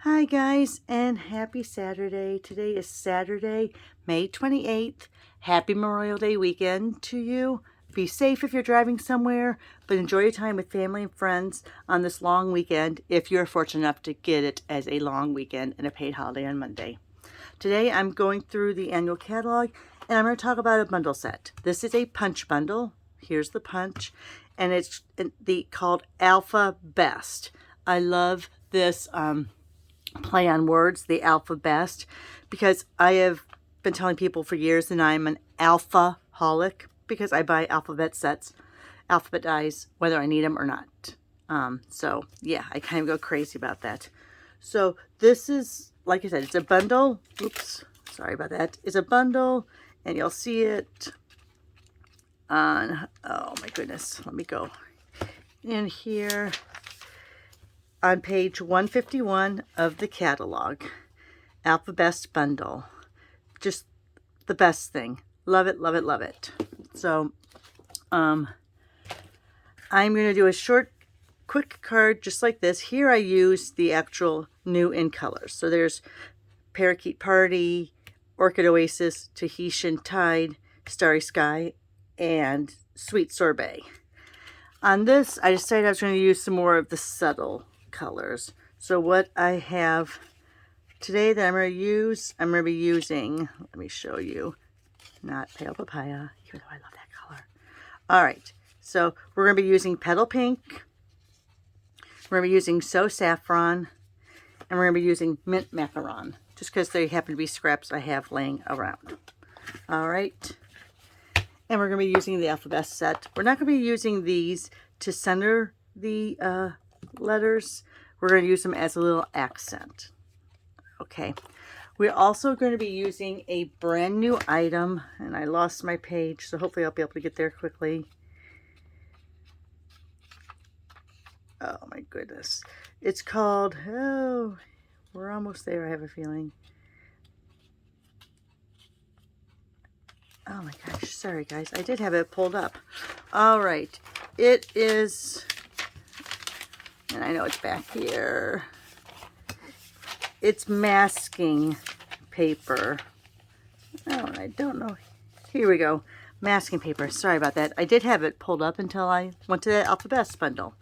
Hi guys, and happy Saturday. Today is Saturday, May 28th. Happy Memorial Day weekend to you. Be safe if you're driving somewhere, but enjoy your time with family and friends on this long weekend if you're fortunate enough to get it as a long weekend and a paid holiday on Monday. Today I'm going through the annual catalog and I'm going to talk about a bundle set. This is a punch bundle. Here's the punch, and it's called Alphabest. I love this play on words, the Alphabest, because I have been telling people for years that I'm an alpha-holic because I buy alphabet sets, alphabet dies, whether I need them or not. So yeah, I kind of go crazy about that. So this is, like I said, it's a bundle. Oops, sorry about that. It's a bundle, and you'll see it on, oh my goodness, let me go in here. On page 151 of the catalog, Alphabest bundle. Just the best thing. Love it, love it, love it. So, I'm going to do a short, quick card just like this. Here I use the actual new in colors. So there's Parakeet Party, Orchid Oasis, Tahitian Tide, Starry Sky, and Sweet Sorbet. On this, I decided I was going to use some more of the subtle colors. So what I have today that I'm going to be using, let me show you, not Pale Papaya, even though I love that color. All right, so we're going to be using Petal Pink, we're going to be using So Saffron, and we're going to be using Mint Macaron, just because they happen to be scraps I have laying around. All right, and we're going to be using the Alphabet set. We're not going to be using these to center the letters. We're going to use them as a little accent. Okay, we're also going to be using a brand new item, and I lost my page, so hopefully I'll be able to get there quickly. Oh my goodness, it's called, oh, we're almost there, I have a feeling. Oh my gosh, sorry guys, I did have it pulled up. All right, it is, and I know it's back here. It's masking paper. Oh, I don't know. Here we go. Masking paper. Sorry about that. I did have it pulled up until I went to the Alphabest bundle.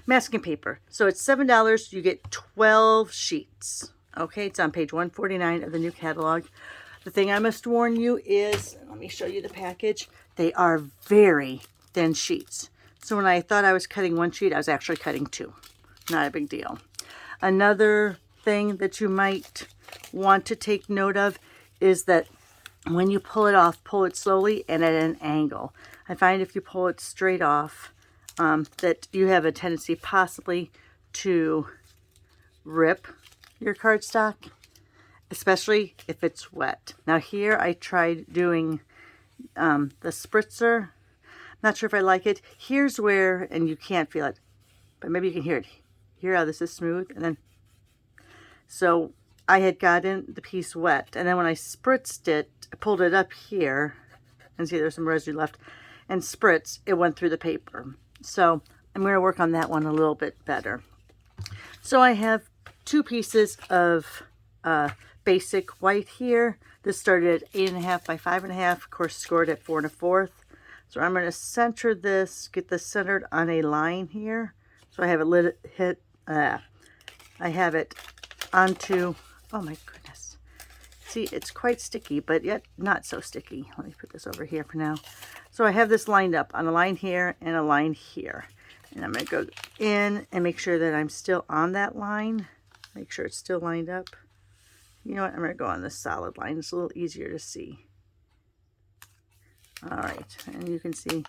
Masking paper. So it's $7. You get 12 sheets. Okay, it's on page 149 of the new catalog. The thing I must warn you is, let me show you the package. They are very thin sheets. So when I thought I was cutting one sheet, I was actually cutting two. Not a big deal. Another thing that you might want to take note of is that when you pull it off, pull it slowly and at an angle. I find if you pull it straight off, that you have a tendency possibly to rip your cardstock, especially if it's wet. Now here I tried doing the spritzer. Not sure if I like it. Here's where, and you can't feel it, but maybe you can hear it. Hear how this is smooth, and then, so I had gotten the piece wet, and then when I spritzed it, I pulled it up here, and see there's some residue left, and spritz, it went through the paper. So I'm going to work on that one a little bit better. So I have two pieces of basic white here. This started at 8.5 by 5.5, of course scored at 4 1/4. So I'm going to center this, get this centered on a line here. So I have it I have it onto, oh my goodness. See, it's quite sticky, but yet not so sticky. Let me put this over here for now. So I have this lined up on a line here and a line here. And I'm going to go in and make sure that I'm still on that line. Make sure it's still lined up. You know what? I'm going to go on this solid line. It's a little easier to see. All right. And you can see,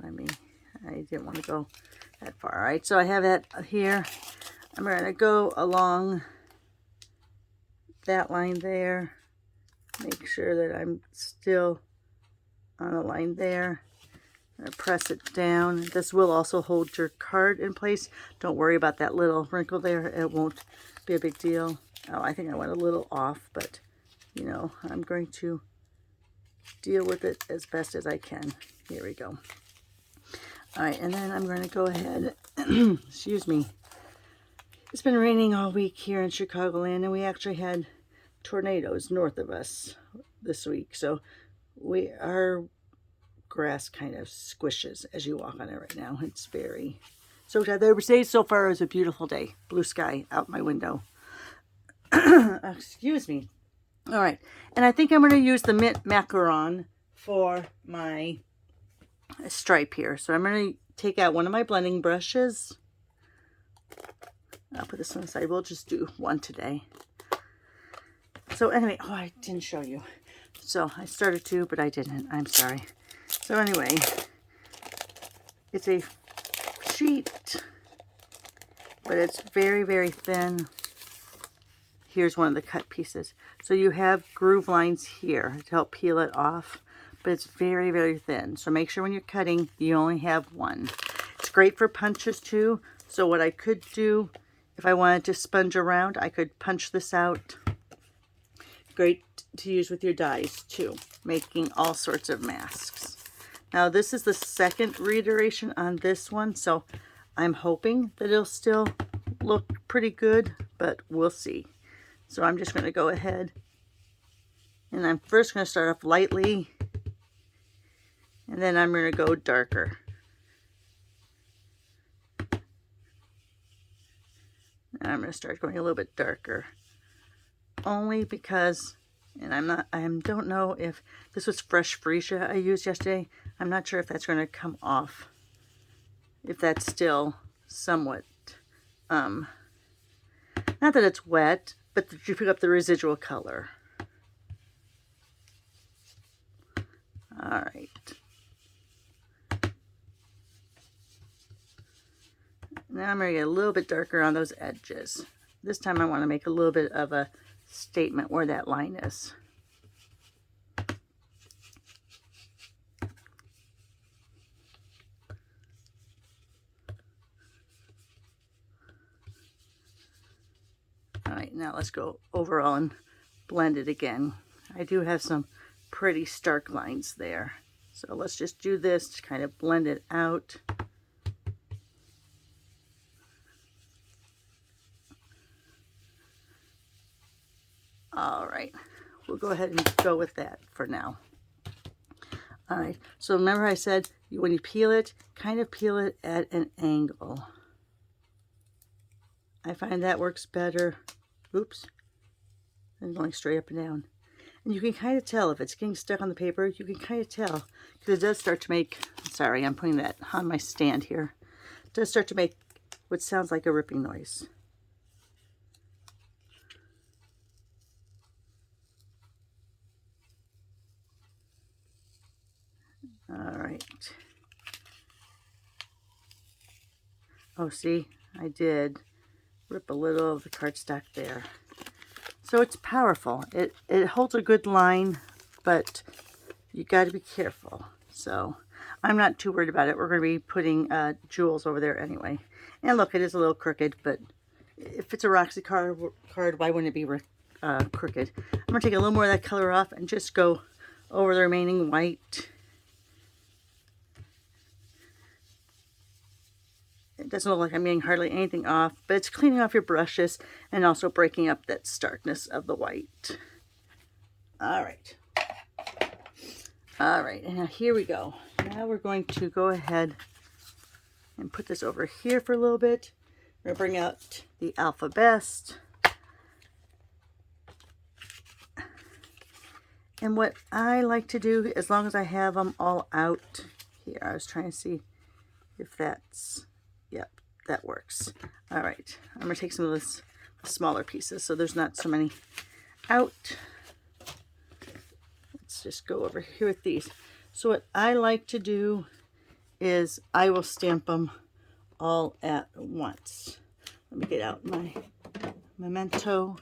I didn't want to go that far. All right, so I have that here. I'm going to go along that line there. Make sure that I'm still on the line there. I'm going to press it down. This will also hold your card in place. Don't worry about that little wrinkle there. It won't be a big deal. Oh, I think I went a little off, but you know, I'm going to deal with it as best as I can. Here we go. All right, and then I'm going to go ahead, excuse me, It's been raining all week here in Chicagoland, and we actually had tornadoes north of us this week. So our grass kind of squishes as you walk on it right now. It's very so today so far is a beautiful day. Blue sky out my window. Excuse me. All right, and I think I'm going to use the mint macaron for my stripe here. So I'm going to take out one of my blending brushes. I'll put this one aside. We'll just do one today. So anyway, oh, I didn't show you. So I started to, but I didn't. I'm sorry. So anyway, it's a sheet, but it's very, very thin. Here's one of the cut pieces. So you have groove lines here to help peel it off, but it's very, very thin. So make sure when you're cutting, you only have one. It's great for punches too. So what I could do, if I wanted to sponge around, I could punch this out. Great to use with your dies too, making all sorts of masks. Now this is the second reiteration on this one, so I'm hoping that it'll still look pretty good, but we'll see. So I'm just going to go ahead, and I'm first going to start off lightly, and then I'm going to go darker. I'm going to start going a little bit darker, only because, and I don't know if this was fresh freesia I used yesterday. I'm not sure if that's going to come off, if that's still somewhat, not that it's wet, but that you pick up the residual color. All right. Now I'm going to get a little bit darker on those edges. This time I want to make a little bit of a statement where that line is. All right, now let's go overall and blend it again. I do have some pretty stark lines there. So let's just do this to kind of blend it out. All right, we'll go ahead and go with that for now. All right, so remember I said when you peel it, kind of peel it at an angle. I find that works better. Oops, than going straight up and down. And you can kind of tell if it's getting stuck on the paper, you can kind of tell, because it does start to make, sorry, I'm putting that on my stand here. It does start to make what sounds like a ripping noise. All right. Oh, see, I did rip a little of the cardstock there. So it's powerful. It holds a good line, but you got to be careful. So I'm not too worried about it. We're going to be putting jewels over there anyway. And look, it is a little crooked, but if it's a Roxi card, why wouldn't it be crooked? I'm going to take a little more of that color off and just go over the remaining white. It doesn't look like I'm getting hardly anything off, but it's cleaning off your brushes and also breaking up that starkness of the white. All right. All right, and now here we go. Now we're going to go ahead and put this over here for a little bit. We're going to bring out the Alphabest. And what I like to do, as long as I have them all out here, I was trying to see if that's... Yep, that works. All right, I'm going to take some of this smaller pieces so there's not so many out. Let's just go over here with these. So what I like to do is I will stamp them all at once. Let me get out my memento.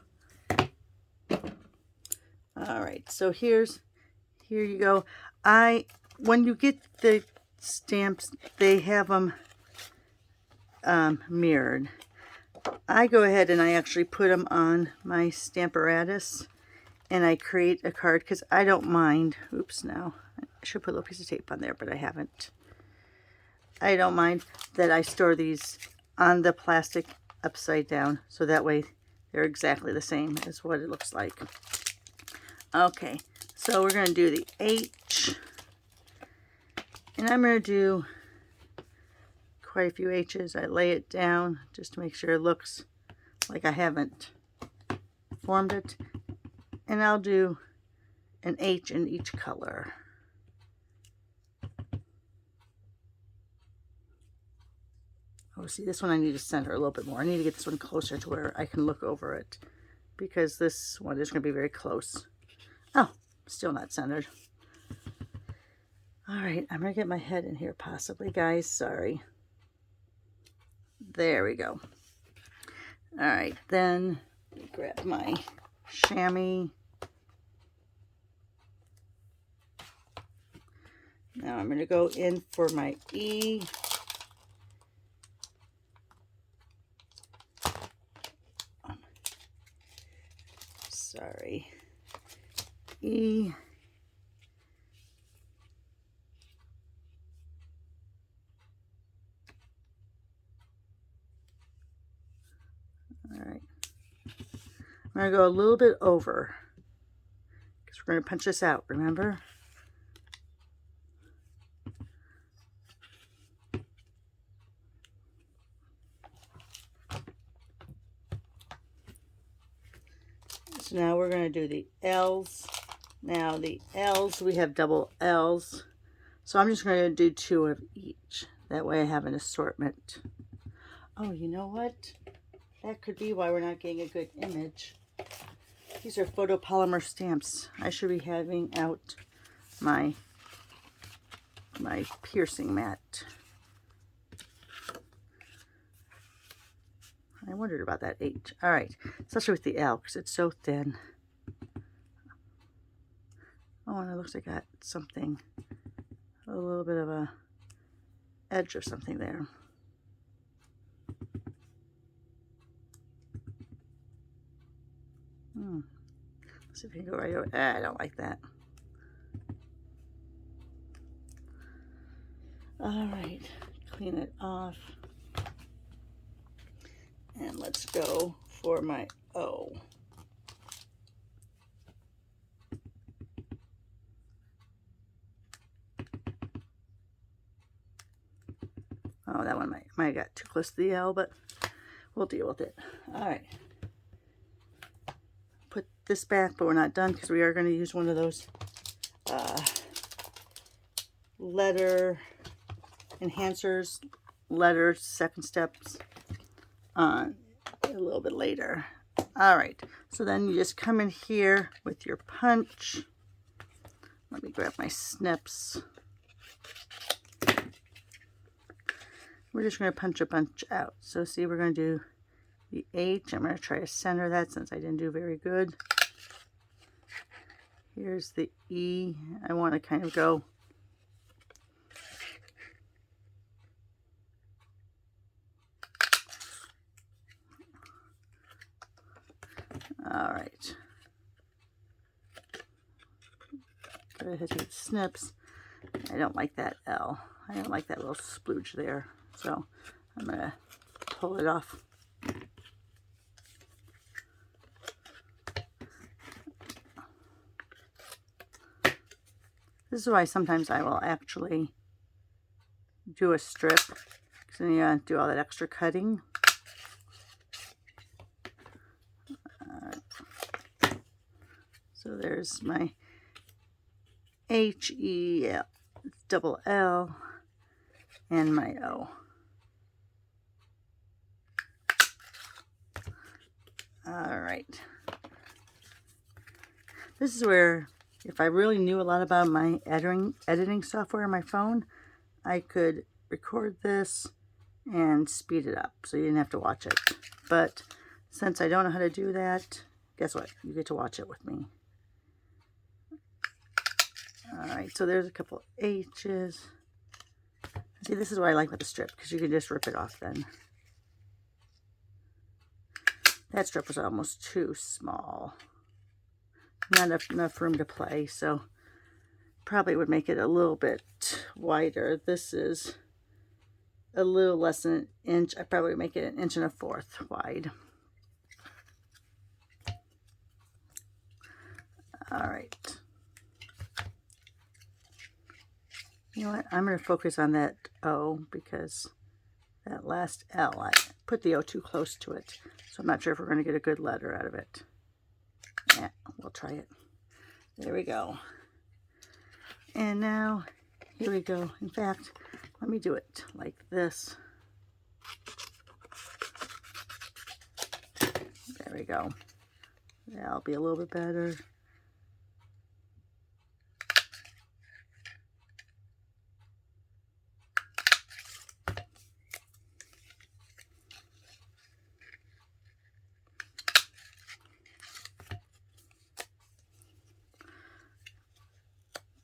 All right, so here you go. When you get the stamps, they have them mirrored. I go ahead and I actually put them on my Stamparatus and I create a card because I don't mind. Oops, now I should put a little piece of tape on there, but I haven't. I don't mind that I store these on the plastic upside down, so that way they're exactly the same as what it looks like. Okay, so we're going to do the H, and I'm going to do quite a few H's. I lay it down just to make sure it looks like I haven't formed it, and I'll do an H in each color. Oh, see, this one I need to center a little bit more. I need to get this one closer to where I can look over it, because this one is going to be very close. Oh, still not centered. All right, I'm going to get my head in here possibly, guys. Sorry. There we go. All right, then grab my chamois. Now I'm going to go in for my E. Sorry. E. All right. I'm going to go a little bit over, because we're going to punch this out, remember? So now we're going to do the L's. Now the L's, we have double L's. So I'm just going to do 2 of each. That way I have an assortment. Oh, you know what? That could be why we're not getting a good image. These are photopolymer stamps. I should be having out my piercing mat. I wondered about that H. All right, especially with the L, because it's so thin. Oh, and it looks like I got something, a little bit of a edge or something there. Let's see if we can go right over. I don't like that. All right, clean it off. And let's go for my O. Oh, that one might have got too close to the L, but we'll deal with it. All right. Put this back, but we're not done, because we are going to use one of those letter enhancers, letter second steps a little bit later. All right, so then you just come in here with your punch. Let me grab my snips. We're just going to punch a bunch out. So see, we're going to do the H. I'm going to try to center that since I didn't do very good. Here's the E. I want to kind of go all right. Go ahead and hit snips. I don't like that L. I don't like that little splooge there. So I'm going to pull it off. This is why sometimes I will actually do a strip, because then you do all that extra cutting. So there's my H, E, L, double L, and my O. All right. This is where, if I really knew a lot about my editing software on my phone, I could record this and speed it up so you didn't have to watch it. But since I don't know how to do that, guess what? You get to watch it with me. All right, so there's a couple H's. See, this is what I like with the strip, because you can just rip it off then. That strip was almost too small. Not enough room to play, so probably would make it a little bit wider. This is a little less than an inch. I probably make it 1 1/4 wide. All right. You know what? I'm going to focus on that O because that last L, I put the O too close to it. So I'm not sure if we're going to get a good letter out of it. Yeah, we'll try it. There we go. And now, here we go. In fact, let me do it like this. There we go. That'll be a little bit better.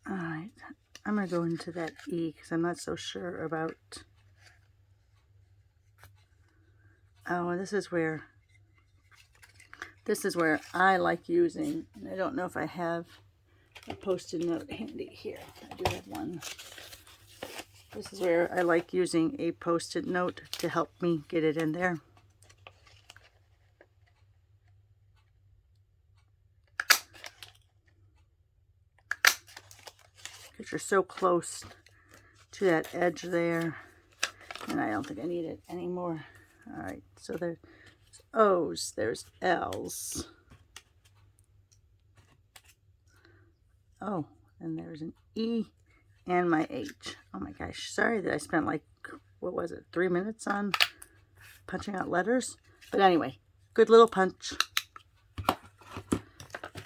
All right, I'm going to go into that E because I'm not so sure about... Oh, this is where I like using, and I don't know if I have a Post-it note handy here. I do have one. This is where I like using a Post-it note to help me get it in there. Because you're so close to that edge there, and I don't think I need it anymore. All right, so there's O's, there's L's. Oh, and there's an E and my H. Oh my gosh, sorry that I spent like, what was it, 3 minutes on punching out letters? But anyway, good little punch.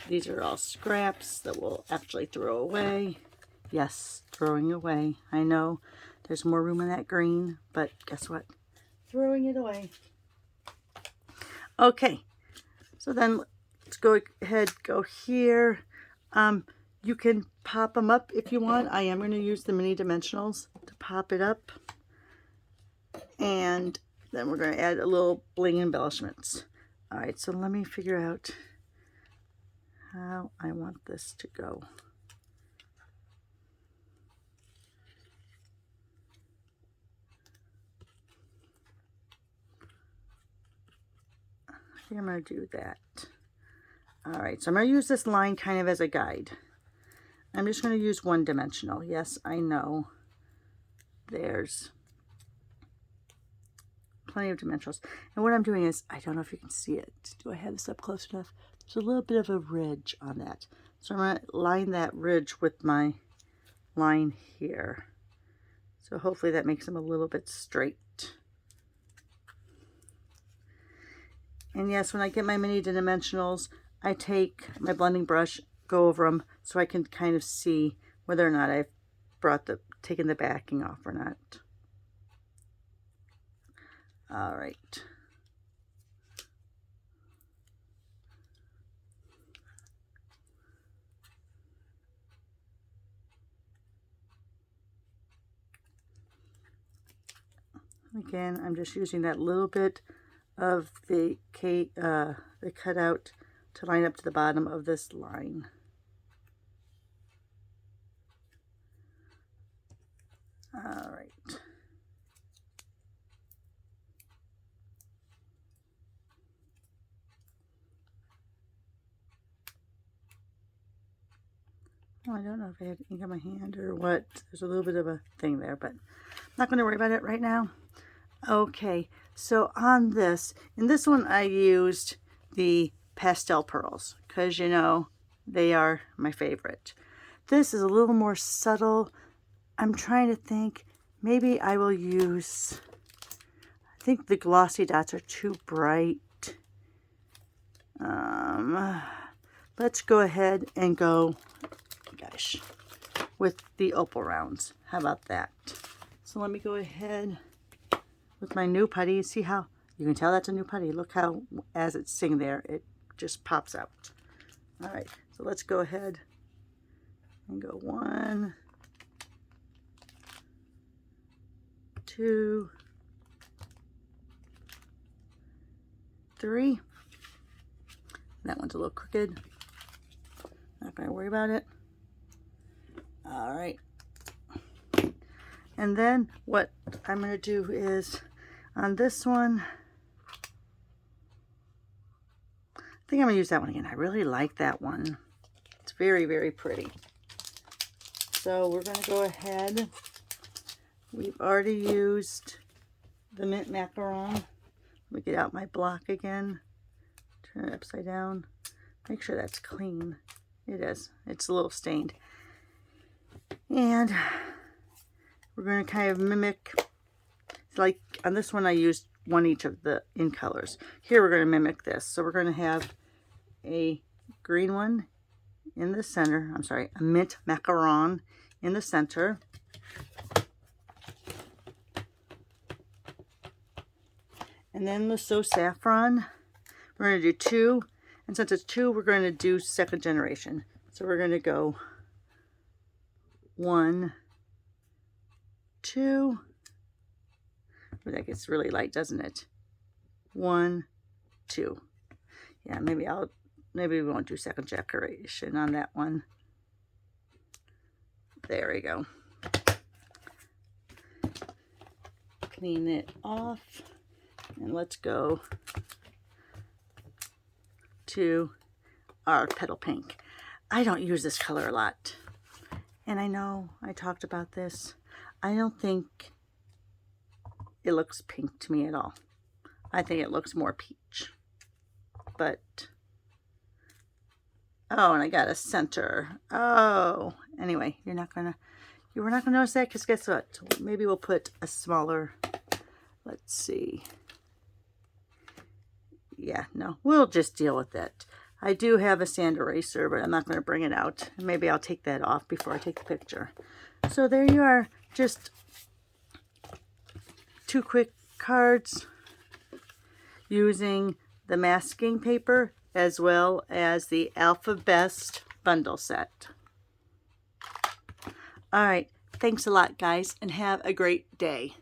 These are all scraps that we'll actually throw away. Yes, throwing away. I know there's more room in that green, but guess what? Throwing it away. Okay, so then let's go ahead, go here. You can pop them up if you want. I am going to use the mini dimensionals to pop it up. And then we're going to add a little bling embellishments. All right, so let me figure out how I want this to go. I think I'm going to do that. All right, so I'm going to use this line kind of as a guide. I'm just going to use one dimensional. Yes, I know there's plenty of dimensionals. And what I'm doing is, I don't know if you can see it. Do I have this up close enough? There's a little bit of a ridge on that. So I'm going to line that ridge with my line here. So hopefully that makes them a little bit straight. And yes, when I get my mini dimensionals, I take my blending brush, go over them so I can kind of see whether or not I've taken the backing off or not. All right. Again, I'm just using that little bit of the cutout to line up to the bottom of this line. All right. Oh, I don't know if I had ink on my hand or what. There's a little bit of a thing there, but I'm not going to worry about it right now. Okay, so on this, in this one I used the pastel pearls because, you know, they are my favorite. This is a little more subtle. I'm trying to think, maybe I will use, I think the glossy dots are too bright. Let's go ahead and go, gosh, with the opal rounds. How about that? So let me go ahead with my new putty. See how you can tell that's a new putty. Look how, as it's sitting there, it just pops out. All right, so let's go ahead and go 1, 2, 3. That one's a little crooked. Not going to worry about it. All right. And then what I'm going to do is on this one, I think I'm going to use that one again. I really like that one. It's very, very pretty. So we're going to go ahead. We've already used the mint macaron. Let me get out my block again. Turn it upside down. Make sure that's clean. It is. It's a little stained. And we're going to kind of mimic, like on this one I used one each of the in colors. Here we're going to mimic this. So we're going to have a green one in the center. I'm sorry, a mint macaron in the center. And then the So Saffron, we're going to do 2. And since it's 2, we're going to do second generation. So we're going to go 1, 2. Ooh, that gets really light, doesn't it? 1, 2. Yeah, maybe we won't do second generation on that one. There we go. Clean it off. And let's go to our petal pink. I don't use this color a lot. And I know I talked about this. I don't think it looks pink to me at all. I think it looks more peach. But, oh, and I got a center. Oh, anyway, you were not gonna notice that because guess what? Maybe we'll put a smaller, let's see. Yeah, no, we'll just deal with it. I do have a sand eraser, but I'm not going to bring it out. Maybe I'll take that off before I take the picture. So there you are, just 2 quick cards using the masking paper as well as the Alphabest bundle set. All right, thanks a lot, guys, and have a great day.